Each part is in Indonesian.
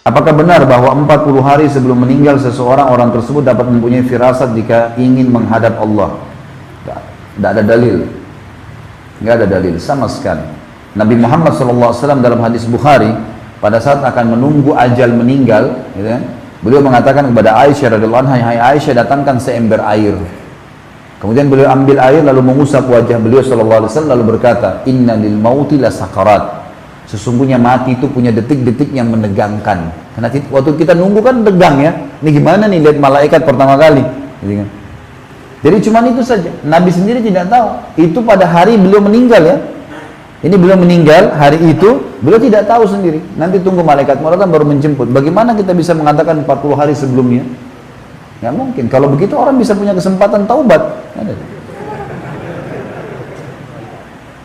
Apakah benar bahwa 40 hari sebelum meninggal seseorang, orang tersebut dapat mempunyai firasat jika ingin menghadap Allah? Tidak ada dalil. Tidak ada dalil sama sekali. Nabi Muhammad SAW dalam hadis Bukhari, pada saat akan menunggu ajal meninggal, gitu kan, beliau mengatakan kepada Aisyah radhiyallahu anha, "Hai Aisyah, datangkan seember air." Kemudian beliau ambil air lalu mengusap wajah beliau SAW lalu berkata, "Inna lil mauti la sakarat." Sesungguhnya mati itu punya detik-detik yang menegangkan. Karena waktu kita nunggu kan tegang ya. Ini gimana nih lihat malaikat pertama kali, gitu kan. Jadi cuman itu saja. Nabi sendiri tidak tahu. Itu pada hari beliau meninggal ya. Ini beliau meninggal hari itu, beliau tidak tahu sendiri. Nanti tunggu malaikat maut baru menjemput. Bagaimana kita bisa mengatakan 40 hari sebelumnya? Nggak mungkin. Kalau begitu orang bisa punya kesempatan taubat.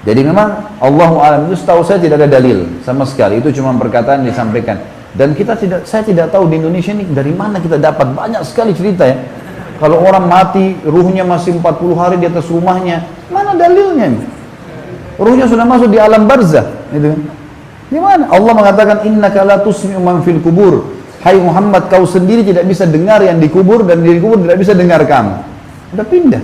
Jadi memang Allahu a'lam, itu setahu saya tidak ada dalil sama sekali. Itu cuma perkataan yang disampaikan. Dan saya tidak tahu di Indonesia ini dari mana kita dapat banyak sekali cerita ya. Kalau orang mati, ruhnya masih 40 hari di atas rumahnya, mana dalilnya ini? Ruhnya sudah masuk di alam barzah, gitu kan? Gimana? Allah mengatakan innaka la tusmi'u man fil kubur. Hai Muhammad, kau sendiri tidak bisa dengar yang dikubur dan di kubur tidak bisa dengar kamu. Udah pindah.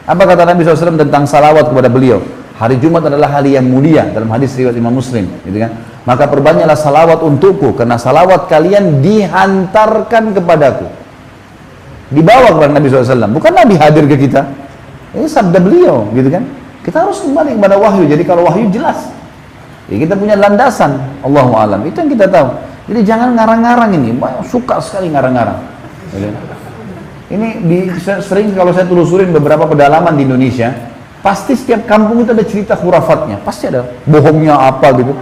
Apa kata Nabi SAW tentang salawat kepada beliau? Hari Jumat adalah hari yang mulia dalam hadis riwayat Imam Muslim, gitu kan? Maka perbanyaklah salawat untukku karena salawat kalian dihantarkan kepadaku. Dibawa kepada Nabi SAW, bukan Nabi hadir ke kita. Ini sabda beliau, gitu kan? Kita harus kembali kepada wahyu. Jadi kalau wahyu jelas, ya kita punya landasan. Allahu a'lam. Itu yang kita tahu. Jadi jangan ngarang-ngarang ini. Suka sekali ngarang-ngarang. Ini sering kalau saya telusurin beberapa pedalaman di Indonesia, pasti setiap kampung itu ada cerita khurafatnya. Pasti ada bohongnya apa gitu.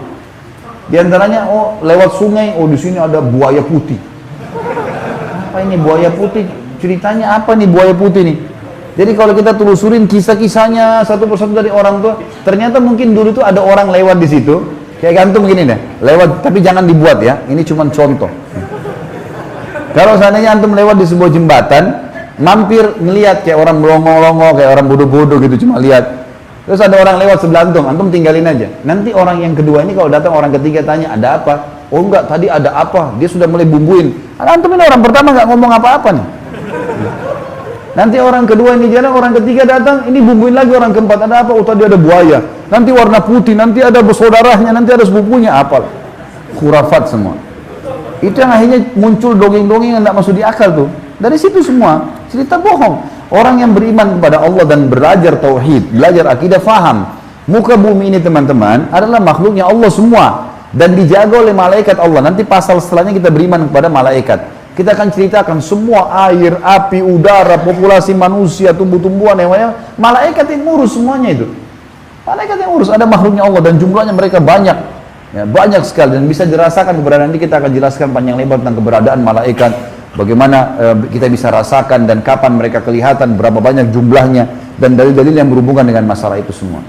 Di antaranya, oh lewat sungai, oh di sini ada buaya putih. Apa ini buaya putih? Ceritanya apa nih buaya putih nih? Jadi kalau kita telusurin kisah-kisahnya satu persatu dari orang tua, ternyata mungkin dulu tuh ada orang lewat di situ, kayak gantung begini deh, lewat, tapi jangan dibuat ya, ini cuma contoh. Kalau seandainya antum lewat di sebuah jembatan, mampir ngelihat kayak orang melongo-longo, kayak orang bodoh-bodoh gitu, cuma lihat. Terus ada orang lewat sebelah antum tinggalin aja. Nanti orang yang kedua ini kalau datang orang ketiga tanya, ada apa? Oh enggak, tadi ada apa? Dia sudah mulai bumbuin. Antum ini orang pertama nggak ngomong apa-apa nih. Nanti orang kedua ini jalan, orang ketiga datang, ini bumbuin lagi orang keempat, ada apa? Oh tadi ada buaya, nanti warna putih, nanti ada bersaudaranya, nanti ada sepupunya, apa? Khurafat semua. Itu yang akhirnya muncul dongeng-dongeng yang tidak masuk di akal tuh. Dari situ semua, cerita bohong. Orang yang beriman kepada Allah dan belajar tauhid, belajar akidah, faham. Muka bumi ini teman-teman adalah makhluknya Allah semua. Dan dijaga oleh malaikat Allah. Nanti pasal setelahnya kita beriman kepada malaikat. Kita akan ceritakan semua air, api, udara, populasi manusia, tumbuh-tumbuhan, hewan, malaikat yang ngurus semuanya itu. Malaikat yang ngurus, ada makhluknya Allah dan jumlahnya mereka banyak. Ya, banyak sekali dan bisa dirasakan keberadaan. Nanti kita akan jelaskan panjang lebar tentang keberadaan malaikat. Bagaimana kita bisa rasakan dan kapan mereka kelihatan, berapa banyak jumlahnya dan dalil-dalil yang berhubungan dengan masalah itu semua.